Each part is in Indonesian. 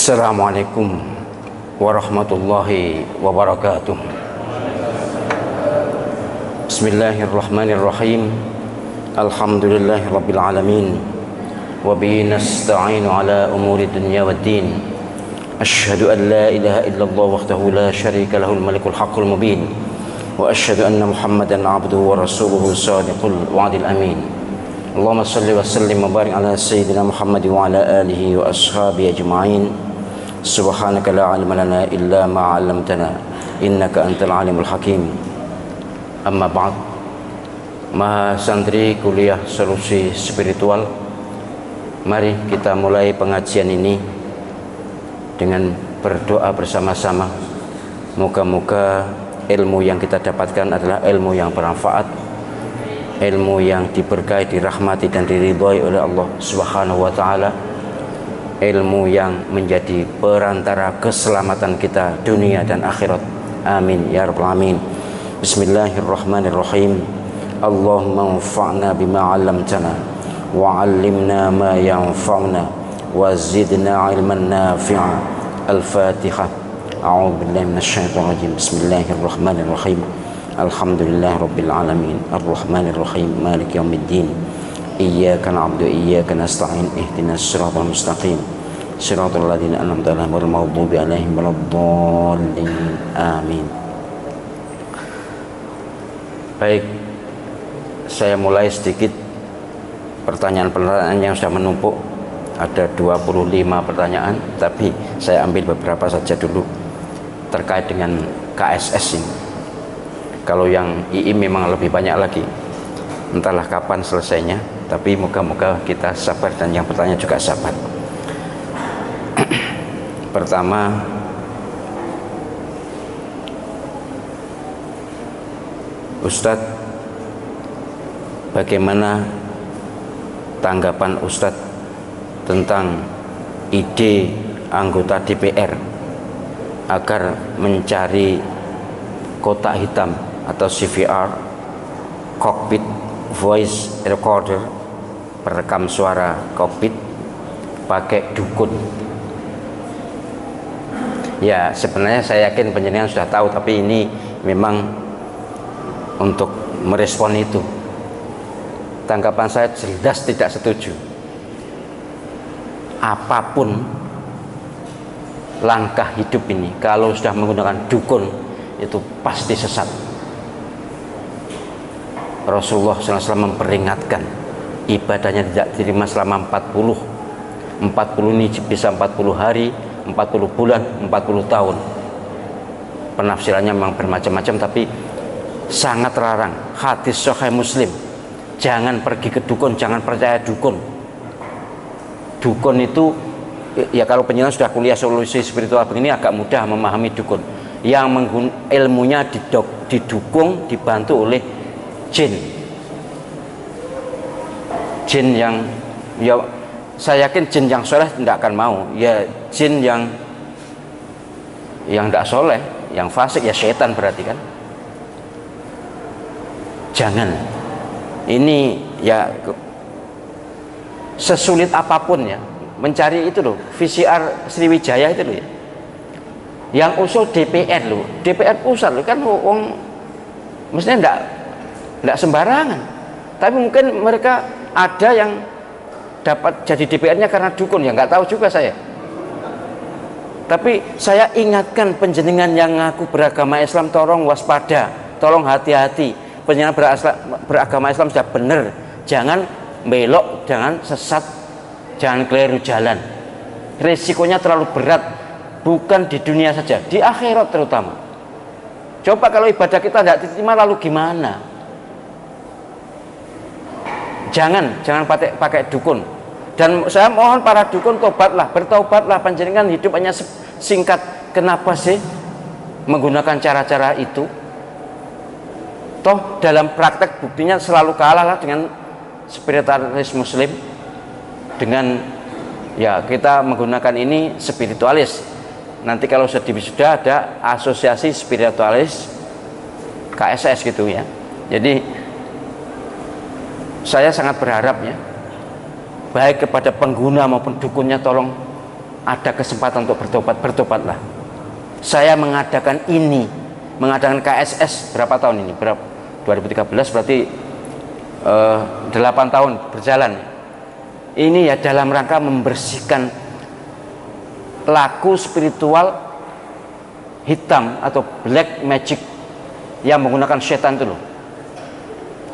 Assalamualaikum warahmatullahi wabarakatuh. Bismillahirrahmanirrahim. Alhamdulillahi rabbil alamin. Wa bihi nasta'inu ala umuri dunya waddin. Asyhadu an la ilaha illallah wahdahu la syarika lahul malikul haqqul mubin. Wa asyhadu anna Muhammadan abduhu wa rasuluhu sadiqul wa'dil amin. Allahumma salli wa sallim wa barik ala sayyidina Muhammad wa ala alihi wa ashabihi ajma'in. Subhanaka la ilma lana illa ma 'allamtana innaka antal alimul hakim. Amma ba'd. Maha santri kuliah solusi spiritual, mari kita mulai pengajian ini dengan berdoa bersama-sama. Moga-moga ilmu yang kita dapatkan adalah ilmu yang bermanfaat, ilmu yang diberkahi, dirahmati dan diridhai oleh Allah Subhanahu wa taala, ilmu yang menjadi perantara keselamatan kita dunia dan akhirat. Amin ya rabbal alamin. Bismillahirrahmanirrahim. Allahumma anfa'na bima 'allamtana wa 'allimna ma yanfa'una wa zidna 'ilman nafi'a. Al-Fatihah. A'udzu billahi minasyaitonir rajim. Bismillahirrahmanirrahim. Alhamdulillahirabbil alamin. Arrahmanirrahim. Maliki yaumiddin. Iyyaka na'budu wa iyyaka nasta'in. Ihdinas siratal mustaqim. Siratal ladzina an'amta 'alaihim ghairil maghdubi 'alaihim waladdallin. Amin. Baik, saya mulai sedikit pertanyaan-pertanyaan yang sudah menumpuk. Ada 25 pertanyaan, tapi saya ambil beberapa saja dulu terkait dengan KSS ini. Kalau yang II memang lebih banyak lagi, entahlah kapan selesainya, tapi moga-moga kita sabar dan yang bertanya juga sabar. Pertama, Ustadz, bagaimana tanggapan Ustadz tentang ide anggota DPR agar mencari kotak hitam atau CVR, cockpit voice recorder, perekam suara kokpit, pakai dukun? Ya, sebenarnya saya yakin penjenengan sudah tahu, tapi ini memang untuk merespon itu. Tanggapan saya jelas tidak setuju. Apapun langkah hidup ini, kalau sudah menggunakan dukun, itu pasti sesat. Rasulullah SAW memperingatkan, ibadahnya tidak diterima selama 40 ini bisa 40 hari, 40 bulan, 40 tahun. Penafsirannya memang bermacam-macam, tapi sangat terlarang. Hadis Sahih Muslim, jangan pergi ke dukun, jangan percaya dukun. Dukun itu, ya kalau penjelasan sudah kuliah solusi spiritual begini agak mudah memahami dukun. Yang ilmunya didukung, dibantu oleh jin. Jin yang, ya saya yakin jin yang soleh tidak akan mau. Ya jin yang tidak soleh, yang fasik, ya setan berarti kan. Jangan. Ini ya sesulit apapun ya mencari itu loh, VCR Sriwijaya itu loh ya. Yang usul DPR loh, DPR pusat loh, kan wong mestinya enggak sembarangan. Tapi mungkin mereka ada yang dapat jadi DPR-nya karena dukun, ya nggak tahu juga saya. Tapi saya ingatkan penjenengan yang ngaku beragama Islam, tolong waspada, tolong hati-hati. Penjenengan beragama Islam sudah benar, jangan belok, jangan sesat, jangan keliru jalan. Risikonya terlalu berat, bukan di dunia saja, di akhirat terutama. Coba kalau ibadah kita tidak diterima, lalu gimana? Jangan pakai dukun. Dan saya mohon para dukun, tobatlah, bertobatlah. Panjenengan hidup hanya singkat. Kenapa sih menggunakan cara-cara itu? Toh dalam praktek buktinya selalu kalah dengan spiritualis Muslim. Dengan ya kita menggunakan ini spiritualis. Nanti kalau sudah ada asosiasi spiritualis KSS gitu ya. Jadi saya sangat berharap ya, baik kepada pengguna maupun dukunnya, tolong ada kesempatan untuk bertobat, bertobatlah. Saya mengadakan ini, mengadakan KSS berapa tahun ini? 2013 berarti 8 tahun berjalan. Ini ya dalam rangka membersihkan laku spiritual hitam atau black magic yang menggunakan setan itu loh,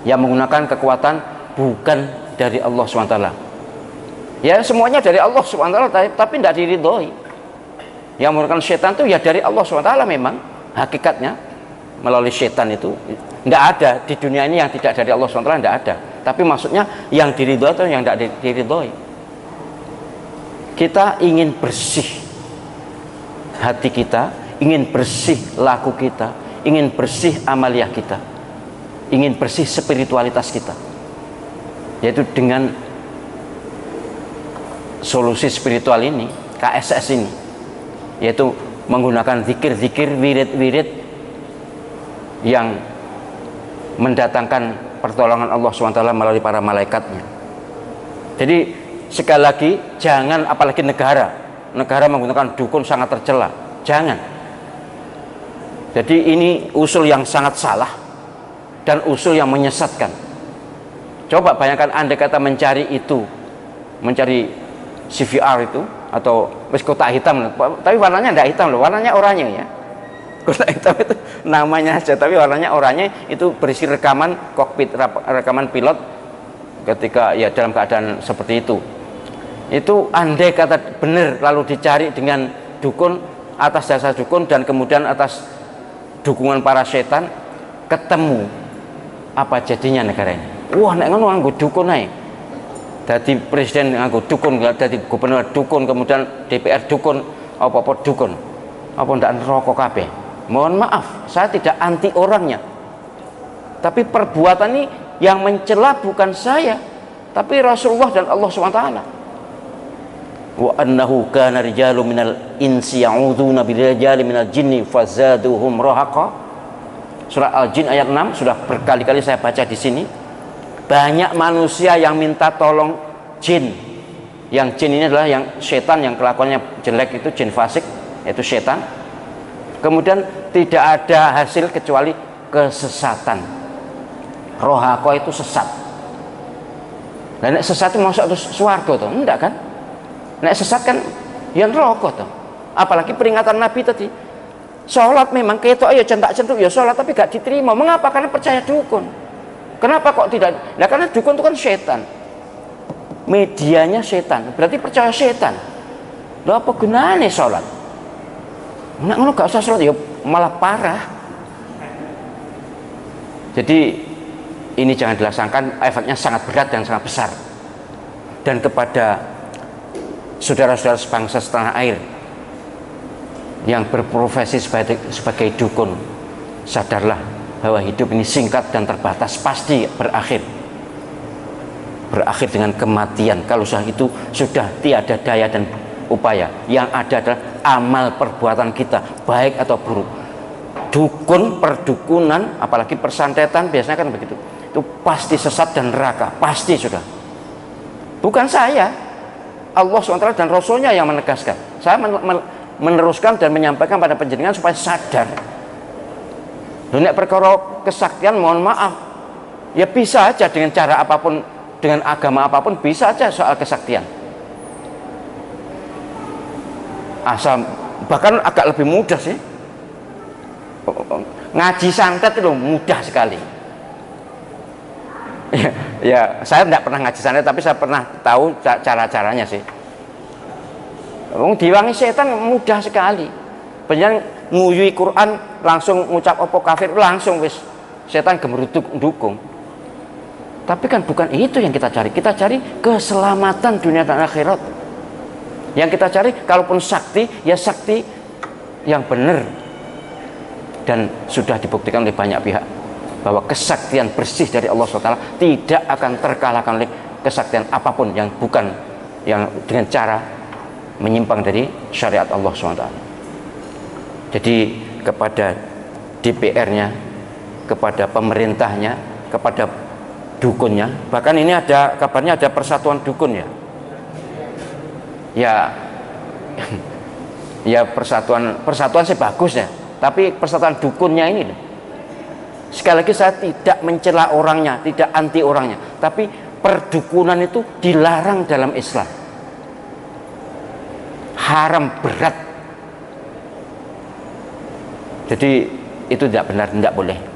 yang menggunakan kekuatan bukan dari Allah SWT. Ya semuanya dari Allah SWT, tapi tidak diridhoi. Yang menggunakan setan itu ya dari Allah SWT memang hakikatnya, melalui setan itu tidak ada di dunia ini yang tidak dari Allah SWT, tidak ada. Tapi maksudnya yang diridhoi atau yang tidak diridhoi. Kita ingin bersih hati kita, ingin bersih laku kita, ingin bersih amaliyah kita, ingin bersih spiritualitas kita, yaitu dengan solusi spiritual ini, KSS ini, yaitu menggunakan zikir-zikir, wirid-wirid yang mendatangkan pertolongan Allah SWT melalui para malaikatnya. Jadi sekali lagi, jangan, apalagi negara menggunakan dukun sangat tercela, jangan. Jadi ini usul yang sangat salah dan usul yang menyesatkan. Coba bayangkan andai kata mencari CVR itu atau kotak hitam, tapi warnanya tidak hitam loh, warnanya oranye ya. Kotak hitam itu namanya aja, tapi warnanya oranye, itu berisi rekaman kokpit, rekaman pilot ketika ya dalam keadaan seperti itu. Itu andai kata benar lalu dicari dengan dukun, atas dasar dukun dan kemudian atas dukungan para setan, ketemu, apa jadinya negara ini? Wah, nek ngono nganggo dukun ae. Dadi presiden nganggo dukun, dadi gubernur dukun, kemudian DPR dukun, apa-apa dukun. Apa ndak neraka kabeh? Mohon maaf, saya tidak anti orangnya. Tapi perbuatan ini yang mencela bukan saya, tapi Rasulullah dan Allah SWT. Wa annahu kana rijalun minal insi ya'udzuna birijali minal jinni fazaduhum rahaqa. Surah Al-Jin ayat 6 sudah berkali-kali saya baca di sini. Banyak manusia yang minta tolong jin. Yang jin ini adalah yang setan yang kelakuannya jelek, itu jin fasik, yaitu setan. Kemudian tidak ada hasil kecuali kesesatan. Rohako itu sesat. Dan sesat itu masuk swarga tuh, enggak kan? Nek sesat kan yang rokok tuh. Apalagi peringatan Nabi tadi. Sholat memang ketok ya centak-centuk ya sholat, tapi gak diterima. Mengapa? Karena percaya dukun. Kenapa kok tidak? Nah, karena dukun itu kan setan. Medianya setan. Berarti percaya setan. Loh, apa gunanya sholat? Nek ngono gak usah sholat ya malah parah. Jadi ini jangan dilaksanakan, efeknya sangat berat dan sangat besar. Dan kepada saudara-saudara sebangsa setanah air yang berprofesi sebagai dukun, sadarlah bahwa hidup ini singkat dan terbatas, pasti berakhir dengan kematian. Kalau sudah itu sudah tiada daya dan upaya. Yang ada adalah amal perbuatan kita, baik atau buruk. Dukun, perdukunan, apalagi persantetan, biasanya kan begitu, itu pasti sesat dan neraka, pasti sudah. Bukan saya, Allah SWT dan Rasulnya yang menegaskan. Saya meneruskan dan menyampaikan pada panjenengan supaya sadar. Nek perkara kesaktian, mohon maaf, ya bisa aja dengan cara apapun, dengan agama apapun, bisa aja soal kesaktian. Asal bahkan agak lebih mudah sih. Ngaji santet itu mudah sekali. Ya, saya tidak pernah ngaji santet, tapi saya pernah tahu cara-caranya sih. Diwangi setan mudah sekali. Banyak nguyui Quran langsung ngucap opo kafir, langsung wis setan gemeruduk dukung. Tapi kan bukan itu yang kita cari. Kita cari keselamatan dunia dan akhirat. Yang kita cari kalaupun sakti, ya sakti yang benar. Dan sudah dibuktikan oleh banyak pihak bahwa kesaktian bersih dari Allah SWT tidak akan terkalahkan oleh kesaktian apapun yang bukan, yang dengan cara menyimpang dari syariat Allah SWT. Jadi kepada DPR-nya, kepada pemerintahnya, kepada dukunnya, bahkan ini ada kabarnya ada persatuan dukun ya. Ya, ya persatuan sih bagus ya, tapi persatuan dukunnya ini loh. Sekali lagi saya tidak mencela orangnya, tidak anti orangnya, tapi perdukunan itu dilarang dalam Islam, haram berat. Jadi itu tidak benar, tidak boleh.